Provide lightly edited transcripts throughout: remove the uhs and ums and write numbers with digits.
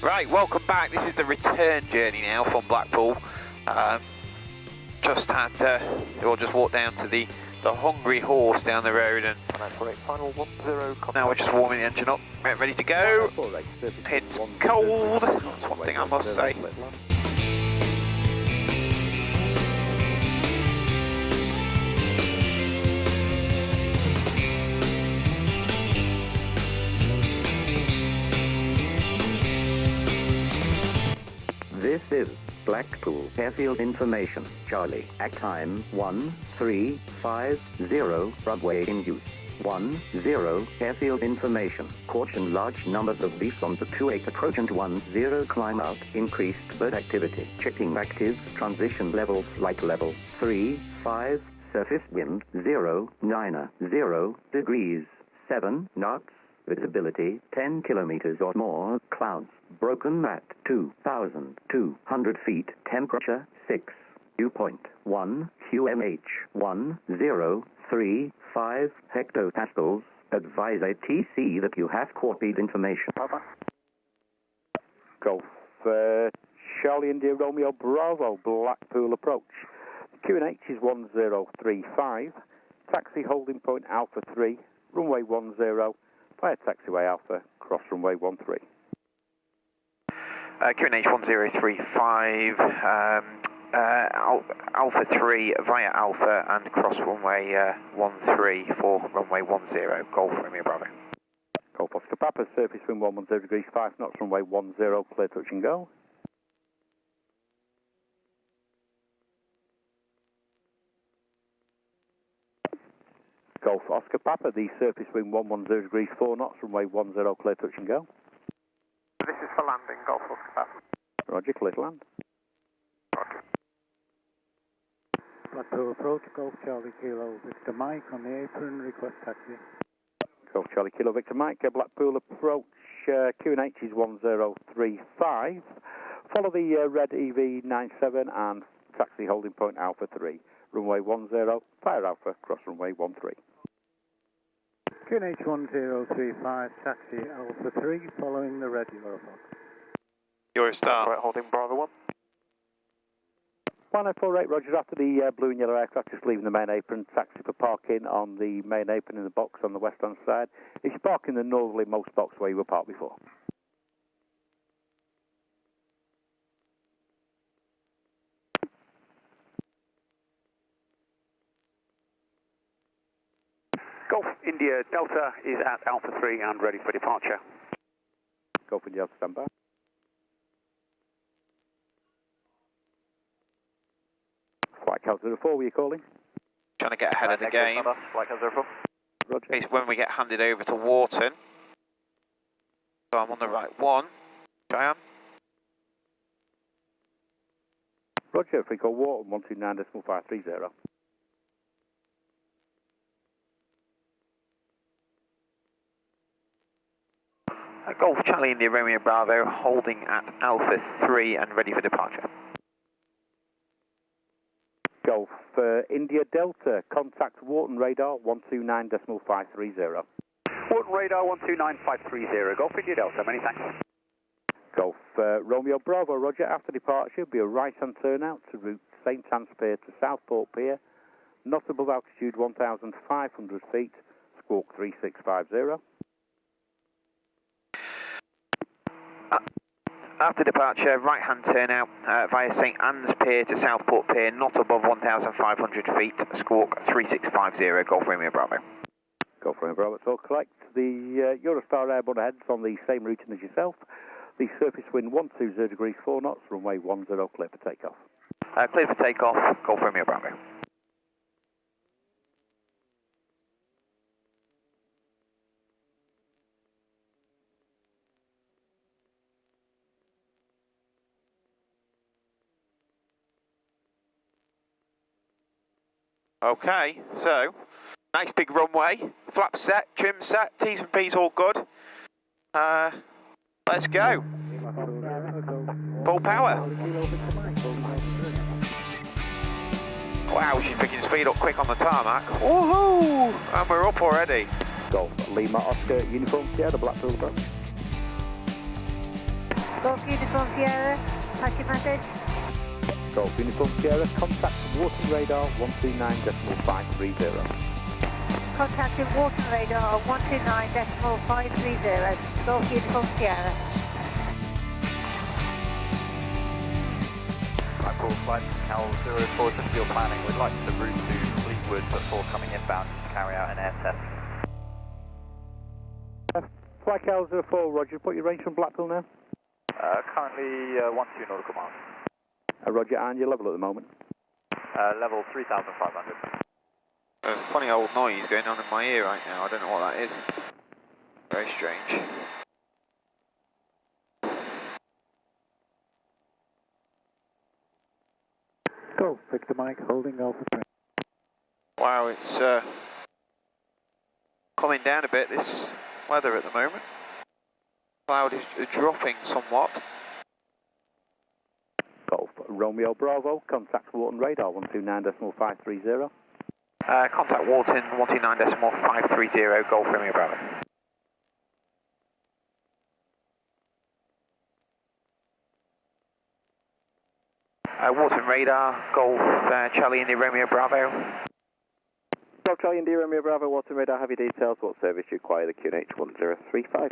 Right, welcome back. This is the return journey now from Blackpool. Just walked down to the Hungry Horse down the road, and final 10. now we're just warming the engine up, ready to go. It's cold, that's one thing I must say. This is Blackpool Airfield Information. Charlie, at time 1350, runway in use. 10, Airfield Information. Caution, large numbers of leaves on the 28 approach and 10 climb out. Increased bird activity. Checking active. Transition level. Flight level 35. Surface wind 090 degrees. 7 knots. Visibility 10 kilometers or more. Clouds. Broken at 2,200 feet. Temperature 6. Dew point 1. QMH 1035 hectopascals. Advise ATC that you have copied information. Golf Charlie India Romeo Bravo Blackpool approach. QNH is 1035. Taxi holding point Alpha 3. Runway 10. Via taxiway Alpha. Cross runway 13. QNH 1035, Alpha 3 via Alpha and cross runway 13 for runway 10, Golf Romeo Bravo. Golf Oscar Papa, surface wind 110 degrees 5 knots, runway 10, clear touch and go. Golf Oscar Papa, the surface wind 110 degrees 4 knots, runway 10, clear touch and go. This is for landing, Golf Oscar Papa. Roger, clear to land. Roger. Blackpool approach, Golf Charlie Kilo Victor Mike on the apron, request taxi. Golf Charlie Kilo Victor Mike, Blackpool approach, QNH is 1035. Follow the red EV97 and taxi holding point Alpha 3. Runway 10, fire Alpha, cross runway 13. QNH 1035, taxi Alpha 3, following the red Eurostar. Eurostar. Right, holding Bravo 1. 1048, roger, after the blue and yellow aircraft, just leaving the main apron, taxi for parking on the main apron in the box on the west-hand side. If you park in the northerly-most box where you were parked before. Golf India Delta is at Alpha 3 and ready for departure. Golf India Delta, stand by. Flight Calculator 4, were you calling? Trying to get ahead of the game. Flight Calculator 4. Roger. It's when we get handed over to Wharton. So I'm on the right one. Cheyenne. Roger, free call Wharton 129.530. Golf Charlie India Romeo Bravo holding at Alpha 3 and ready for departure. Golf India Delta, contact Wharton radar 129.530. Wharton radar 129.530. Golf India Delta, many thanks. Golf Romeo Bravo, roger, after departure, be a right-hand turnout to route St Anne's Pier to Southport Pier, not above altitude 1,500 feet, squawk 3650. After departure, right-hand turnout via St Anne's Pier to Southport Pier, not above 1,500 feet, squawk 3650, Golf Romeo Bravo. Golf Romeo Bravo, so collect the Eurostar airborne heads on the same routing as yourself. The surface wind 120 degrees 4 knots, runway 10, clear for takeoff. Clear for takeoff, Golf Romeo Bravo. Okay, so nice big runway, flap set, trim set, T's and P's all good. Let's go. Full power. Wow, she's picking speed up quick on the tarmac. Woohoo! And we're up already. Golf Lima Oscar Uniform Sierra, Blackpool approach. Golf Uniform Sierra, pass your message. Golf Uniform Sierra, contact Wharton Radar 129.530. Contacting Wharton Radar 129.530. Golf Uniform Sierra. Blackpool flight Cal 04 to fuel planning. We'd like the route to Fleetwood before coming inbound to carry out an air test. Flight Cal 04, roger. Put your range from Blackpool now. Currently 12 nautical miles. Roger, and your level at the moment. Level 3,500. A funny old noise going on in my ear right now. I don't know what that is. Very strange. Golf Victor Mike, holding Alpha 3. Wow, it's coming down a bit, this weather at the moment. Cloud is dropping somewhat. Golf Romeo Bravo, contact Wharton Radar 129.530. Contact Wharton 129.530, Golf Romeo Bravo. Wharton Radar, Golf Charlie India Romeo Bravo. Golf Charlie India Romeo Bravo, Wharton Radar, have your details. What service you require? The QNH 1035.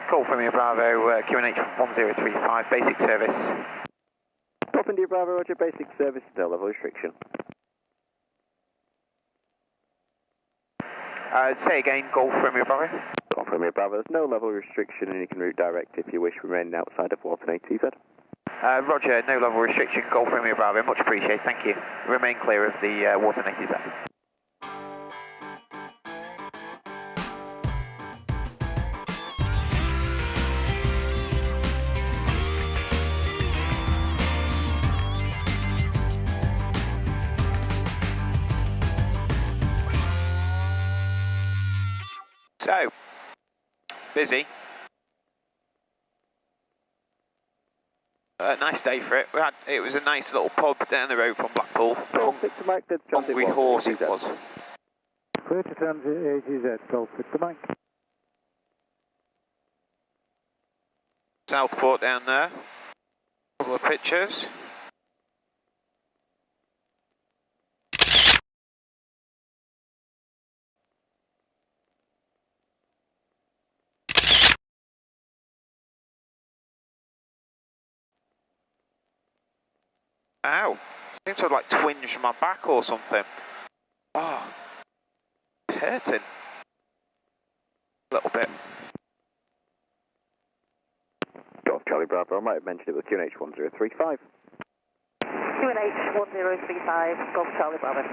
Golf Romeo Bravo, QNH 1035, basic service. Golf India Bravo, roger, basic service, no level restriction. Say again, Golf Romeo Bravo. Golf Romeo Bravo, there's no level restriction and you can route direct if you wish, remaining outside of Wharton ATZ. Roger, no level restriction, Golf Romeo Bravo, much appreciated, thank you. Remain clear of the Wharton ATZ. So, busy. Nice day for it. It was a nice little pub down the road from Blackpool. Hungry Horse it was. Clear to transit AGZ, Golf Victor Mike. Southport down there. Couple of pictures. Ow, seems to have like twinged my back or something. Oh, hurting. A little bit. Golf Charlie Bravo, I might have mentioned it with QNH 1035. QNH 1035, Golf Charlie Bravo.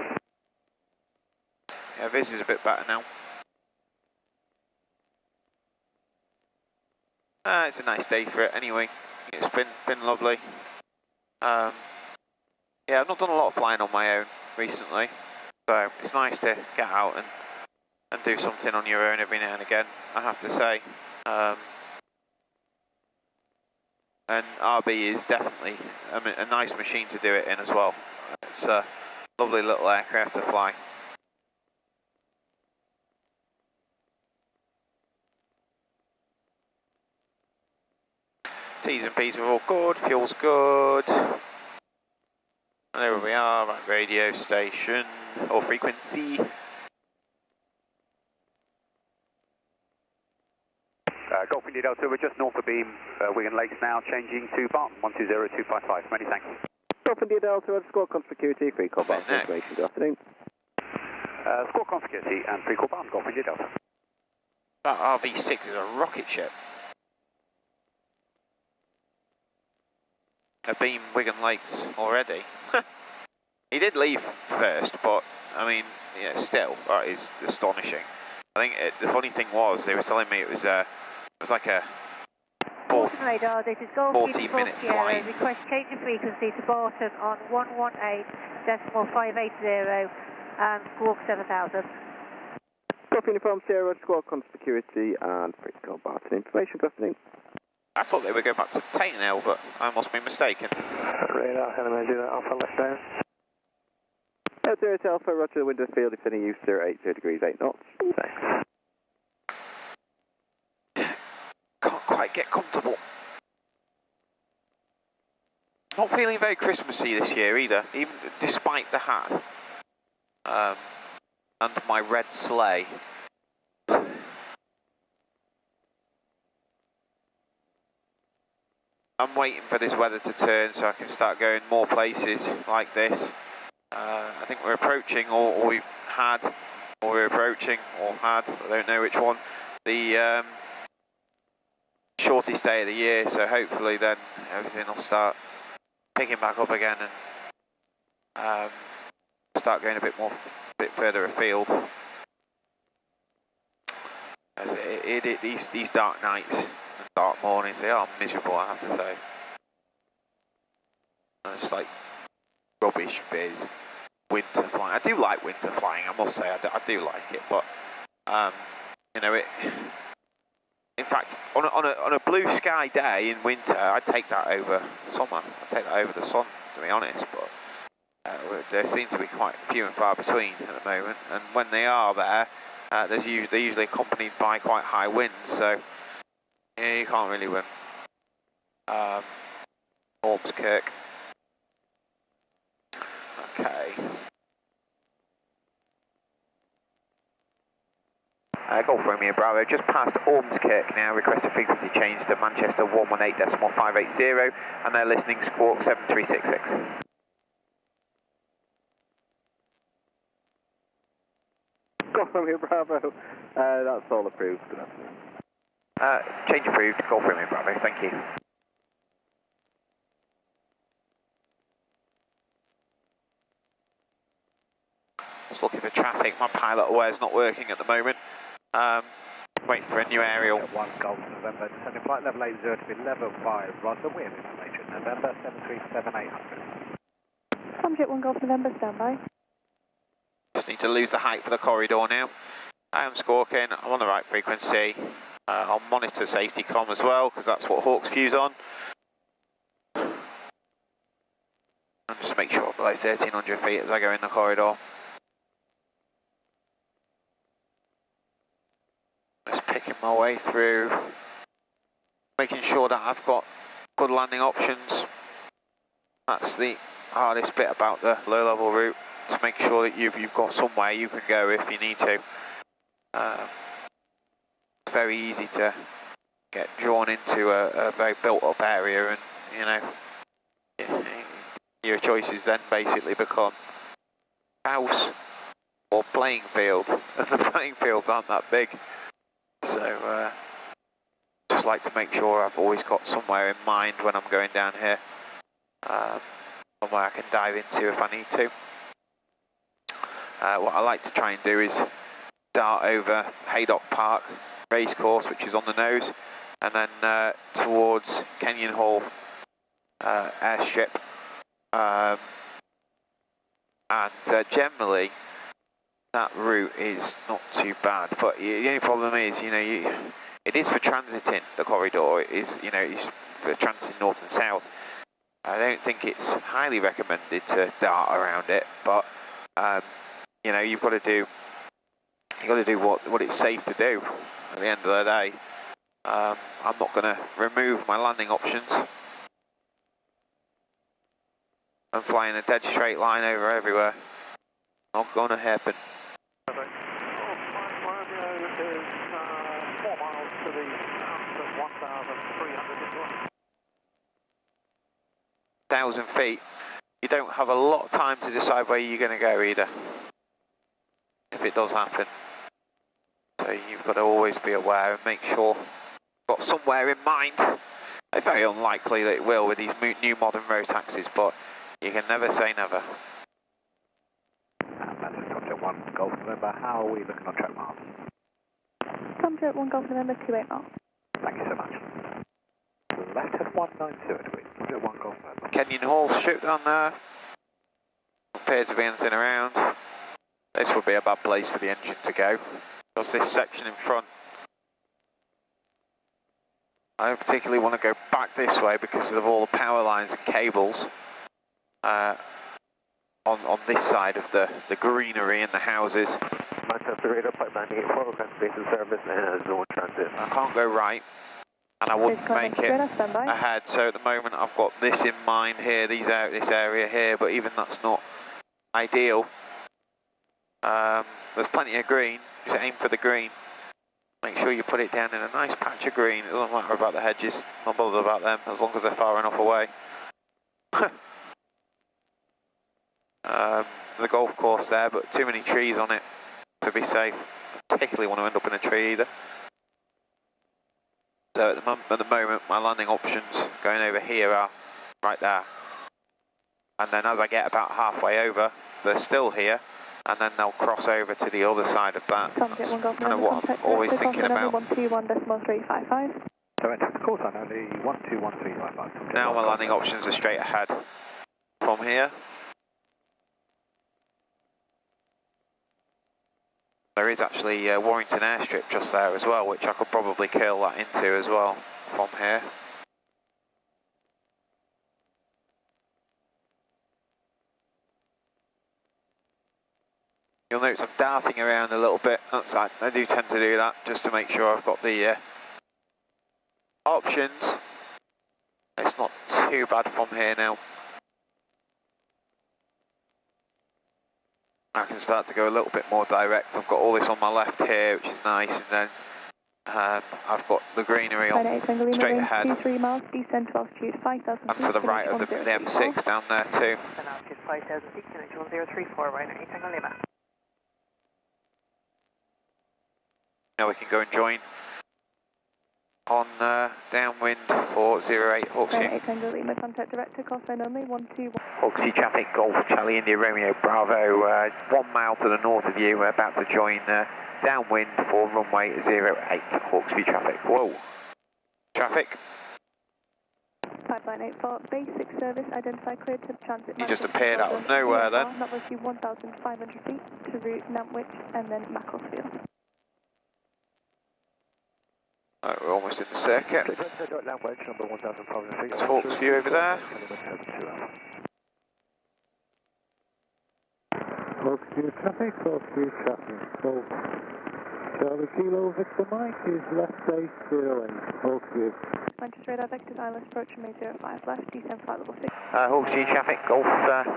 Yeah, this is a bit better now. It's a nice day for it anyway. It's been lovely. Yeah, I've not done a lot of flying on my own recently, so it's nice to get out and do something on your own every now and again, I have to say. And RB is definitely a nice machine to do it in as well. It's a lovely little aircraft to fly. T's and P's are all good, fuel's good. And there we are, right radio station, or frequency. Golf India Delta, we're just north of Beam, Wigan Lakes now, changing to Barton 120255. Many thanks. Golf India Delta, squawk security, free call Barton information, good afternoon. Squawk security and free call Barton, Golf India Delta. That RV6 is a rocket ship. A Beam Wigan Lakes already. He did leave first, but I mean, yeah, still, that is astonishing. I think the funny thing was, they were telling me it was like a 40-minute flight. Request change of frequency to Barton on 118.580 and squawk 7000. Golf Uniform Sierra, squawk on security and free call Barton information, good afternoon. I thought they would go back to Tainell, but I must be mistaken. Radar, how do I do that? Alpha left down. Zero to Alpha, roger the window field, if any use 080 degrees 8 knots. Thanks. quite get comfortable. Not feeling very Christmassy this year either, even despite the hat and my red sleigh. I'm waiting for this weather to turn so I can start going more places like this. I think we're approaching, or we've had, or we're approaching, or had, I don't know which one, the shortest day of the year, so hopefully then everything will start picking back up again and start going a bit further afield. As these dark nights and dark mornings, they are miserable, I have to say. And it's like rubbish viz, winter flying. I do like winter flying, I must say, I do like it, but you know, in fact, on a blue sky day in winter, I'd take that over summer. I'd take that over the sun, to be honest, but there seem to be quite few and far between at the moment, and when they are there, they're usually accompanied by quite high winds, so yeah, you can't really win. Ormskirk. Okay. Golf Romeo Bravo, just past Ormskirk now, request a frequency change to Manchester 118.580, and they're listening Squawk 7366. Golf Romeo Bravo, that's all approved. Good afternoon. Change approved, Golf Romeo Bravo, thank you. Just looking for traffic, my pilot aware's not working at the moment. Waiting for a new aerial. 1 Golf November, descending flight level 80 to be level 5, Roger, we have information, November 737-800. Comjet 1 Golf November, standby. Just need to lose the height for the corridor now. I am squawking, I'm on the right frequency. I'll monitor safety comm as well, because that's what Hawks fuse on. And just make sure I'm below 1300 feet as I go in the corridor. Just picking my way through, making sure that I've got good landing options. That's the hardest bit about the low level route, to make sure that you've got somewhere you can go if you need to. It's very easy to get drawn into a very built up area, and you know, your choices then basically become house or playing field, and the playing fields aren't that big. So, just like to make sure I've always got somewhere in mind when I'm going down here, somewhere I can dive into if I need to. What I like to try and do is dart over Haydock Park Racecourse, which is on the nose, and then towards Kenyon Hall Airstrip, and generally that route is not too bad, but the only problem is, you know, it is for transiting the corridor. It is, you know, it's for transiting north and south. I don't think it's highly recommended to dart around it, but you know, you've got to do what it's safe to do. At the end of the day, I'm not going to remove my landing options. I'm flying a dead straight line over everywhere. Not going to happen. 4 miles to the south of 1,300. 1,000 feet. You don't have a lot of time to decide where you're going to go either, if it does happen. So you've got to always be aware and make sure you've got somewhere in mind. It's very unlikely that it will with these new modern road taxis, but you can never say never. That's Comjet 1 Golf November, how are we looking on track miles? Comjet 1 Golf November, 28 miles. Thank you so much. Left of 192 at we. Comjet 1 Golf November. Kenyon Hall strip down there. Appears to be anything around. This would be a bad place for the engine to go, because this section in front, I don't particularly want to go back this way because of all the power lines and cables on this side of the greenery and the houses. Manchester radar flight 984, station service and zone transit. I can't go right. and I wouldn't make it stand by. ahead. So at the moment I've got this in mind here, this area here, but even that's not ideal. There's plenty of green, just aim for the green. Make sure you put it down in a nice patch of green. It doesn't matter about the hedges, not bothered about them, as long as they're far enough away. The golf course there, but too many trees on it to be safe. I particularly want to end up in a tree either. So at the moment, my landing options going over here are right there. And then as I get about halfway over, they're still here, and then they'll cross over to the other side of that. That's kind of what I'm always thinking about. 121.355. So enter the call sign only 121.355. Now my landing options are straight ahead from here. There is actually Warrington airstrip just there as well, which I could probably curl that into as well from here. You'll notice I'm darting around a little bit. I do tend to do that just to make sure I've got the options. It's not too bad from here now. I can start to go a little bit more direct. I've got all this on my left here, which is nice, and then I've got the greenery on straight ahead. 23 miles, descent to altitude 5,000 and to the right of the M6 down there too. Altitude 5,000 feet, 1034, right at Tango Lima. Now we can go and join on downwind for 08 Hawksy. Tango Lima, contact director, call sign only 121. Hawksy traffic, Golf Charlie India Romeo Bravo, 1 mile to the north of you. We're about to join downwind for runway 08 Hawksy traffic. Whoa. Traffic. Pipeline 84, basic service, identify cleared to transit. You just appeared out of nowhere then. Not received 1,500 feet to route Nantwich and then Macclesfield. Right, we're almost in the circuit. There's Hawksview over there. Hawksview traffic, Hawksview traffic. Golf Charlie Kilo Victor Mike is left base 08, Hawksview. Manchester radar vectors, ILS approach from 05 left, descent flight level 6. Hawksview traffic, Golf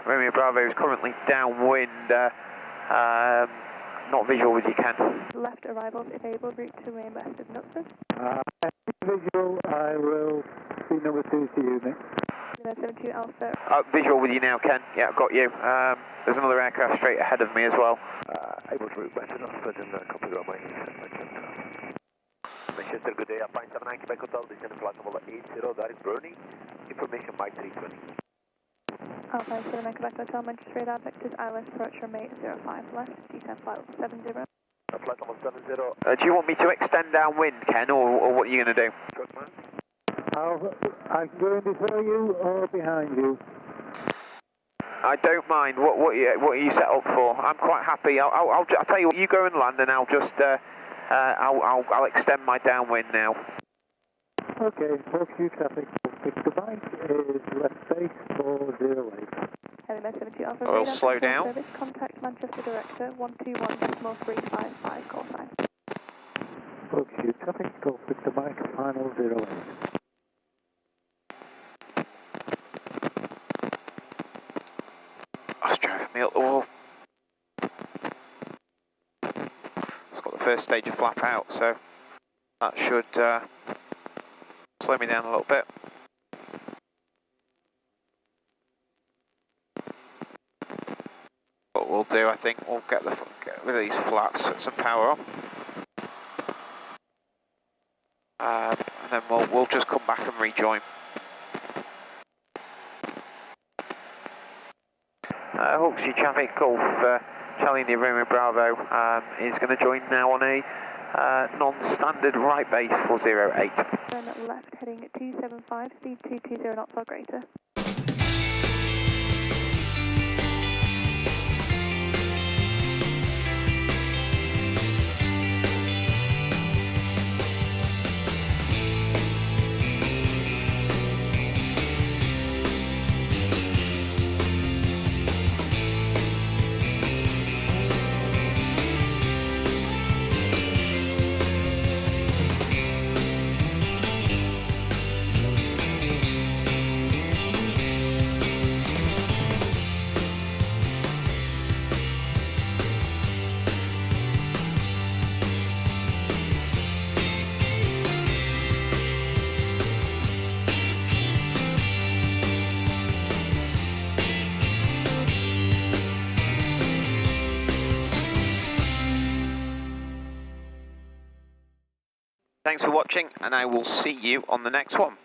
Romeo Bravo is currently downwind. Not visual with you, Ken. Left arrivals, if able, route to remain west of Knutsford. Visual, I will see number 2 to you, Nick. 72 Alpha. Visual with you now, Ken. Yeah, I've got you. There's another aircraft straight ahead of me as well. Able to route west of Knutsford and copy the runway. Manchester, good day, Alpine 79, Quebec Hotel, descending flight level 80, that is Bernie. Information Mike 320. Alpine 79, Quebec Hotel, Manchester radar vectors, ILS approach from 05 left, descent flight level 70. Flight level 70. Do you want me to extend downwind, Ken, or what are you going to do? I'm going before you or behind you. I don't mind. What are you set up for? I'm quite happy. I'll tell you what. You go and land, and I'll just I'll extend my downwind now. Okay, Hawksview traffic. Victor Mike is left base 408. Element 72 Alpha. We'll radar slow control down. Service, contact Manchester director 121.355 call sign. Hawksview traffic. Golf Victor Mike final 08. That's driving me up the wall. It's got the first stage of flap out, so that should slow me down a little bit. What we'll do, I think, we'll get rid of these flaps, put some power on, and then we'll just come back and rejoin. Hawksview traffic, Golf Charlie India Romeo Bravo is going to join now on a non-standard right base for 08. Turn left heading at 275, speed 220 knots or greater. Thanks for watching, and I will see you on the next one.